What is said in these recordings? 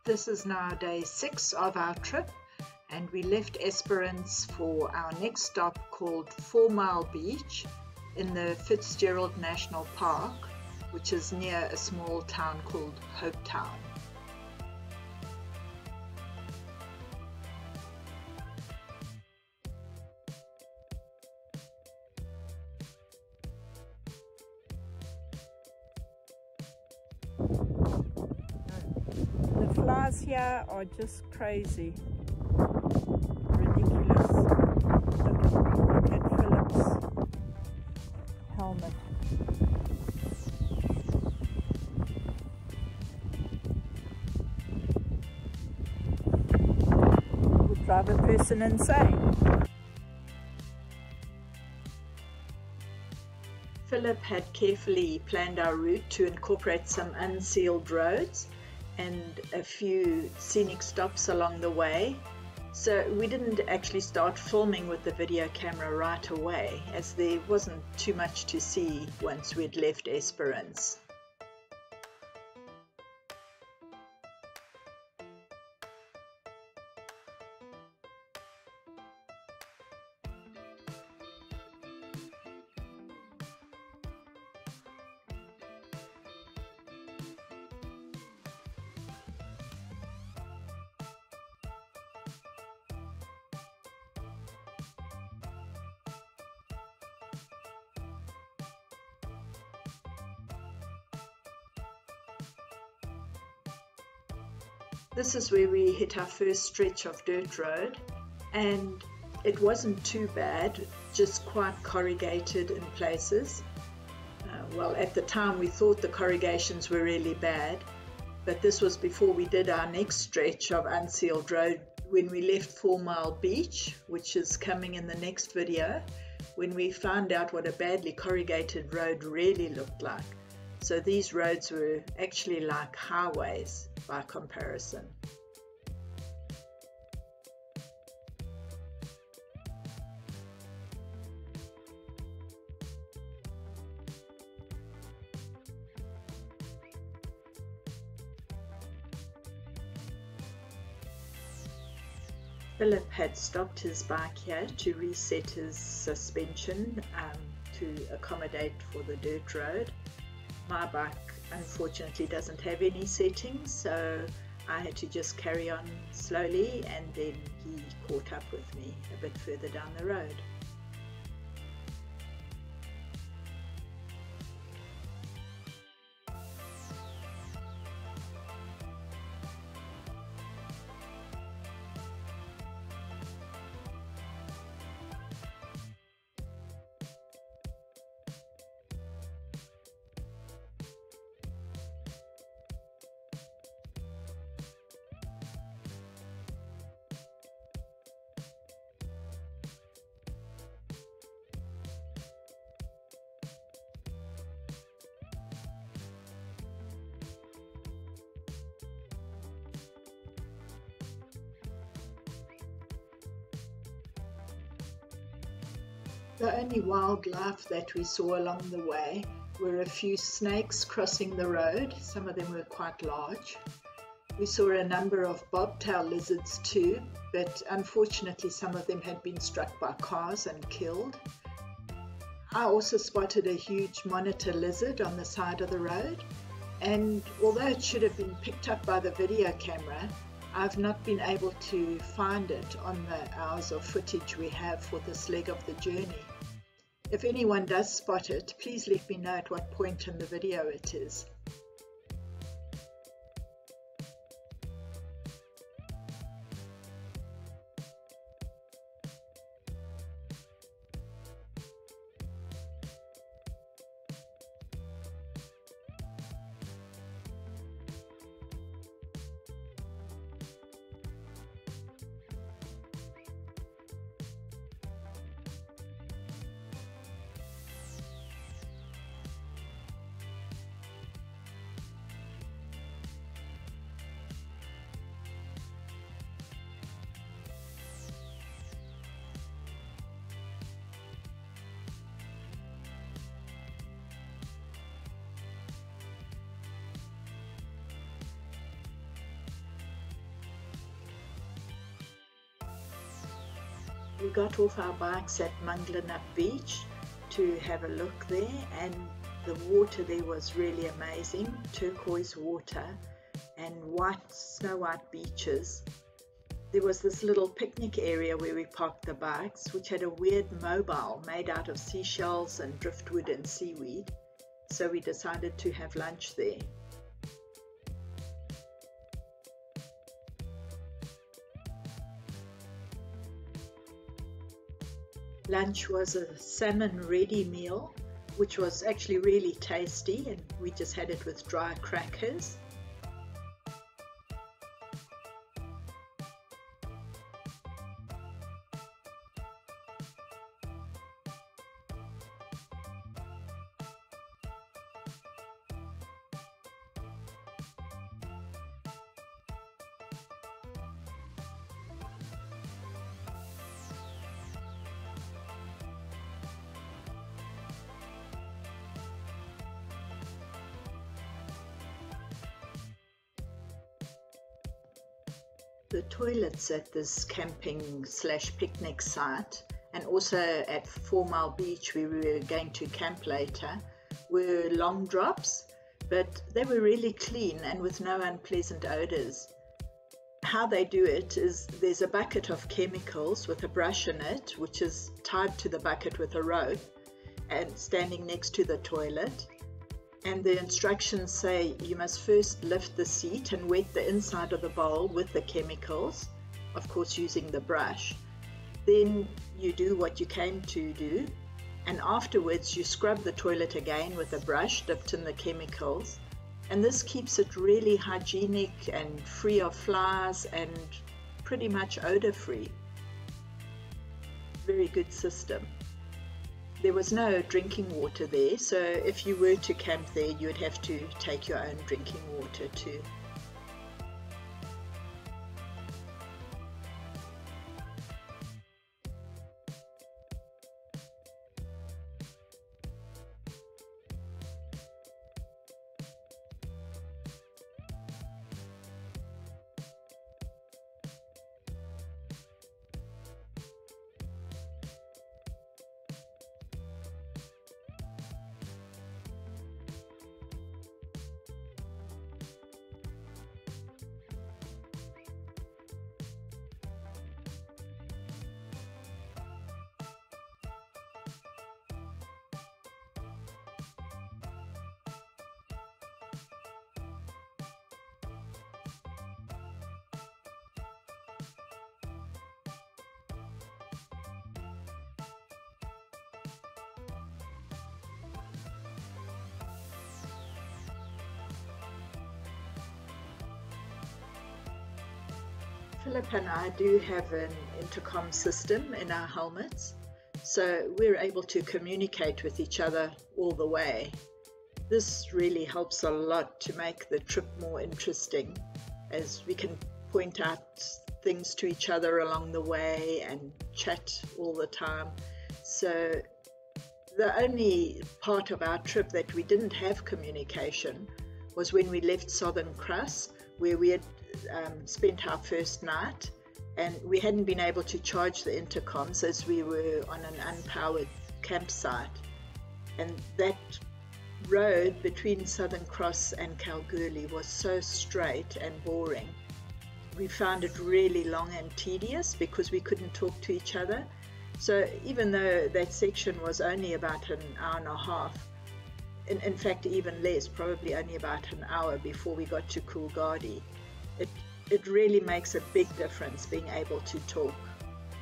This is now day 6 of our trip, and we left Esperance for our next stop called 4 Mile Beach in the Fitzgerald National Park, which is near a small town called Hopetown. The flies here are just crazy, ridiculous. Look at Phillip's helmet. Would drive a person insane. Phillip had carefully planned our route to incorporate some unsealed roads and a few scenic stops along the way. So we didn't actually start filming with the video camera right away, as there wasn't too much to see once we'd left Esperance. This is where we hit our first stretch of dirt road, and it wasn't too bad, just quite corrugated in places. Well, at the time we thought the corrugations were really bad, but this was before we did our next stretch of unsealed road when we left 4 Mile Beach, which is coming in the next video, when we found out what a badly corrugated road really looked like. So these roads were actually like highways by comparison. Phillip had stopped his bike here to reset his suspension to accommodate for the dirt road. My bike unfortunately doesn't have any settings, so I had to just carry on slowly, and then he caught up with me a bit further down the road. The only wildlife that we saw along the way were a few snakes crossing the road. Some of them were quite large. We saw a number of bobtail lizards too, but unfortunately some of them had been struck by cars and killed. I also spotted a huge monitor lizard on the side of the road, and although it should have been picked up by the video camera, I've not been able to find it on the hours of footage we have for this leg of the journey. If anyone does spot it, please let me know at what point in the video it is. we got off our bikes at Manglanup Beach to have a look there, and the water there was really amazing, turquoise water and snow white beaches. There was this little picnic area where we parked the bikes, which had a weird mobile made out of seashells and driftwood and seaweed. So we decided to have lunch there. Lunch was a salmon ready meal, which was actually really tasty, and we just had it with dry crackers. The toilets at this camping / picnic site, and also at 4 Mile Beach where we were going to camp later, were long drops, but they were really clean and with no unpleasant odors. How they do it is there's a bucket of chemicals with a brush in it, which is tied to the bucket with a rope and standing next to the toilet. And the instructions say you must first lift the seat and wet the inside of the bowl with the chemicals, of course using the brush. Then you do what you came to do, and afterwards you scrub the toilet again with a brush dipped in the chemicals, and this keeps it really hygienic and free of flies and pretty much odor free. Very good system. There was no drinking water there, so if you were to camp there, you would have to take your own drinking water too. Phillip and I do have an intercom system in our helmets, so we're able to communicate with each other all the way. This really helps a lot to make the trip more interesting, as we can point out things to each other along the way and chat all the time. So the only part of our trip that we didn't have communication was when we left Southern Cross, where we had spent our first night, and we hadn't been able to charge the intercoms as we were on an unpowered campsite. And that road between Southern Cross and Kalgoorlie was so straight and boring. We found it really long and tedious because we couldn't talk to each other. So even though that section was only about an hour and a half, in fact even less, probably only about an hour before we got to Coolgardie, it really makes a big difference being able to talk.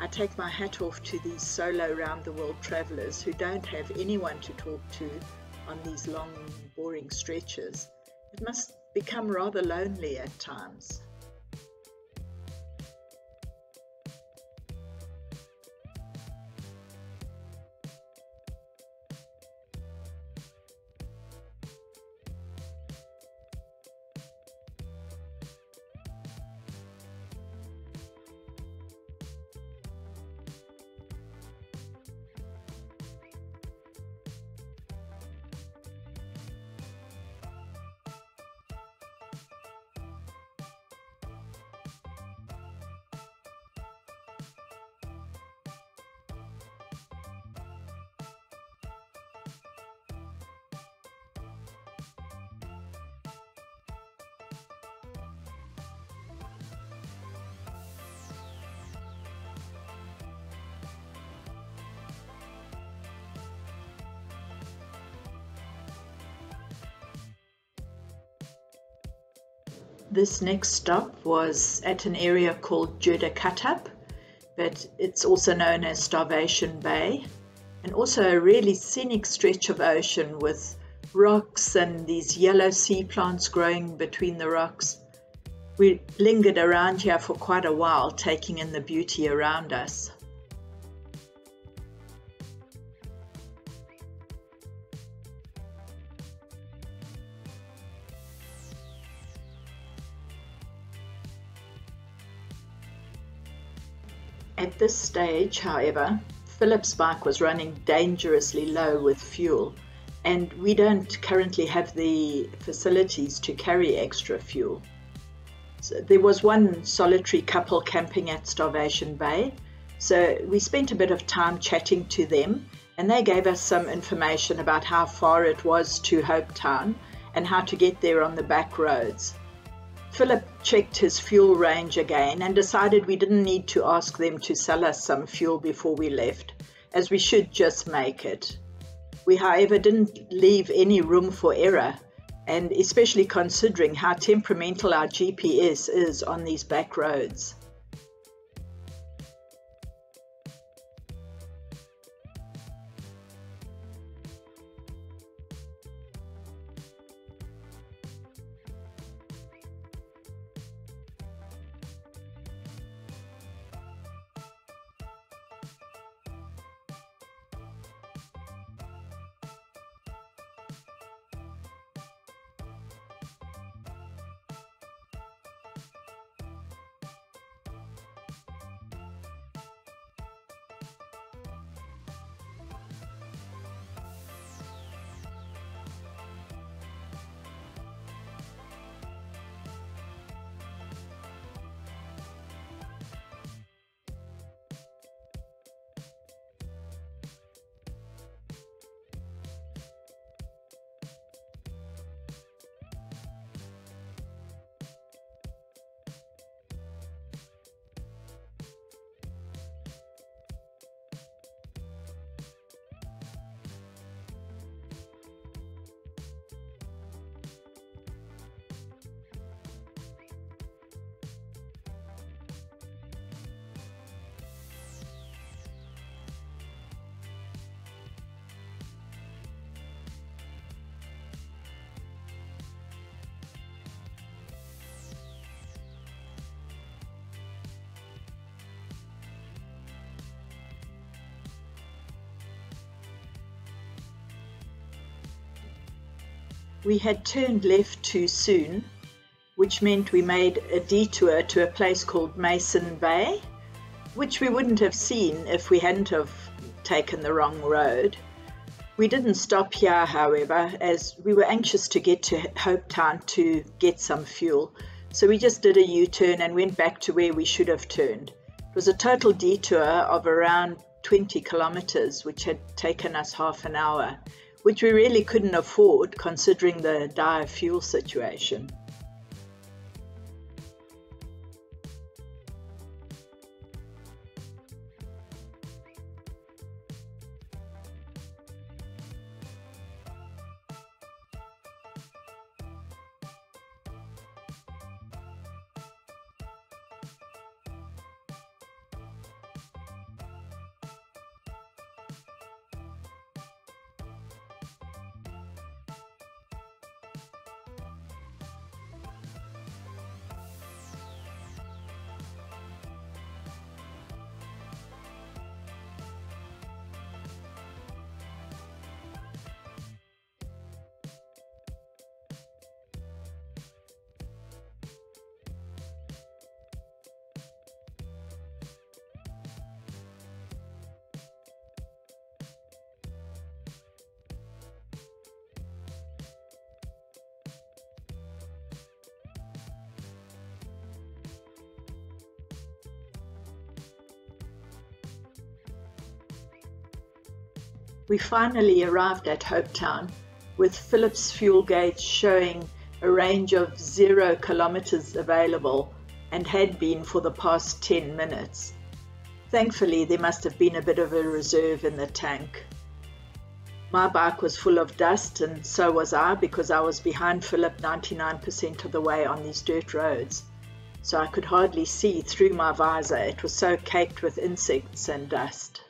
I take my hat off to these solo round-the-world travelers who don't have anyone to talk to on these long, boring stretches. It must become rather lonely at times. This next stop was at an area called Judakatup, but it's also known as Starvation Bay, and also a really scenic stretch of ocean with rocks and these yellow sea plants growing between the rocks. We lingered around here for quite a while, taking in the beauty around us. At this stage, however, Phillip's bike was running dangerously low with fuel, and we don't currently have the facilities to carry extra fuel. So there was one solitary couple camping at Starvation Bay, so we spent a bit of time chatting to them, and they gave us some information about how far it was to Hopetown and how to get there on the back roads. Phillip checked his fuel range again and decided we didn't need to ask them to sell us some fuel before we left, as we should just make it. We, however, didn't leave any room for error, and especially considering how temperamental our GPS is on these back roads. We had turned left too soon, which meant we made a detour to a place called Mason Bay, which we wouldn't have seen if we hadn't have taken the wrong road. We didn't stop here, however, as we were anxious to get to Hopetown to get some fuel, so we just did a U-turn and went back to where we should have turned. It was a total detour of around 20 kilometers, which had taken us half an hour, which we really couldn't afford considering the dire fuel situation. We finally arrived at Hopetown with Phillip's fuel gauge showing a range of 0 kilometers available and had been for the past 10 minutes. Thankfully, there must have been a bit of a reserve in the tank. My bike was full of dust, and so was I, because I was behind Phillip 99% of the way on these dirt roads. So I could hardly see through my visor. It was so caked with insects and dust.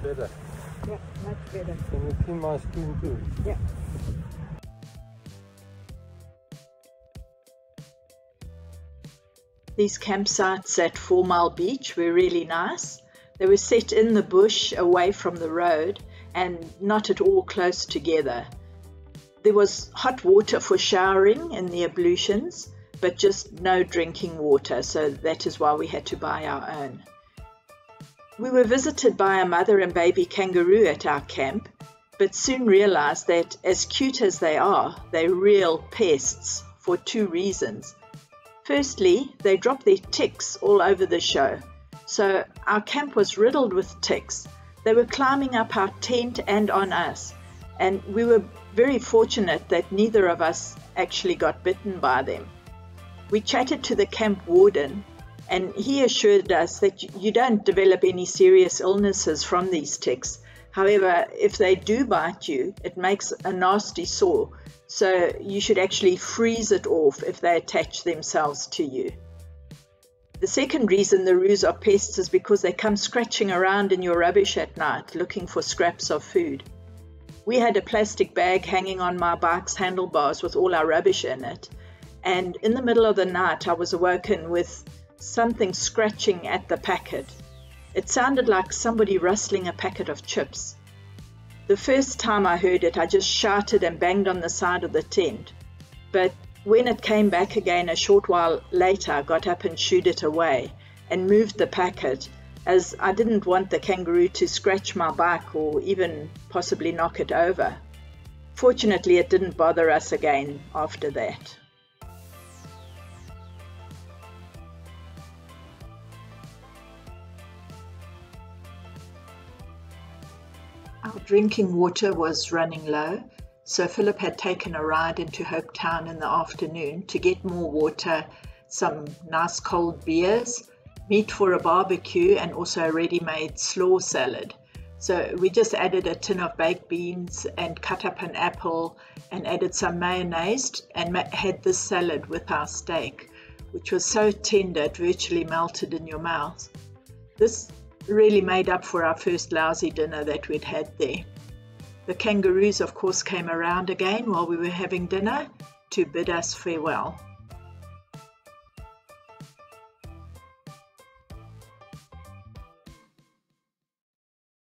Better. Yeah, much better. Can you clean my screen too? Yeah. These campsites at 4 Mile Beach were really nice. They were set in the bush away from the road and not at all close together. There was hot water for showering in the ablutions, but just no drinking water, so that is why we had to buy our own. We were visited by a mother and baby kangaroo at our camp, but soon realized that as cute as they are, they're real pests for 2 reasons. Firstly, they drop their ticks all over the show. So our camp was riddled with ticks. They were climbing up our tent and on us, and we were very fortunate that neither of us actually got bitten by them. We chatted to the camp warden, and he assured us that you don't develop any serious illnesses from these ticks. However, if they do bite you, it makes a nasty sore, so you should actually freeze it off if they attach themselves to you. The second reason the roos are pests is because they come scratching around in your rubbish at night looking for scraps of food. We had a plastic bag hanging on my bike's handlebars with all our rubbish in it, and in the middle of the night I was awoken with something scratching at the packet. It sounded like somebody rustling a packet of chips. The first time I heard it, I just shouted and banged on the side of the tent. But when it came back again a short while later, I got up and shooed it away and moved the packet, as I didn't want the kangaroo to scratch my bike or even possibly knock it over. Fortunately, it didn't bother us again after that. Our drinking water was running low, so Phillip had taken a ride into Hope Town in the afternoon to get more water, some nice cold beers, meat for a barbecue, and also a ready-made slaw salad. So we just added a tin of baked beans and cut up an apple and added some mayonnaise and had this salad with our steak, which was so tender it virtually melted in your mouth. This really made up for our first lousy dinner that we'd had there. The kangaroos, of course, came around again while we were having dinner to bid us farewell.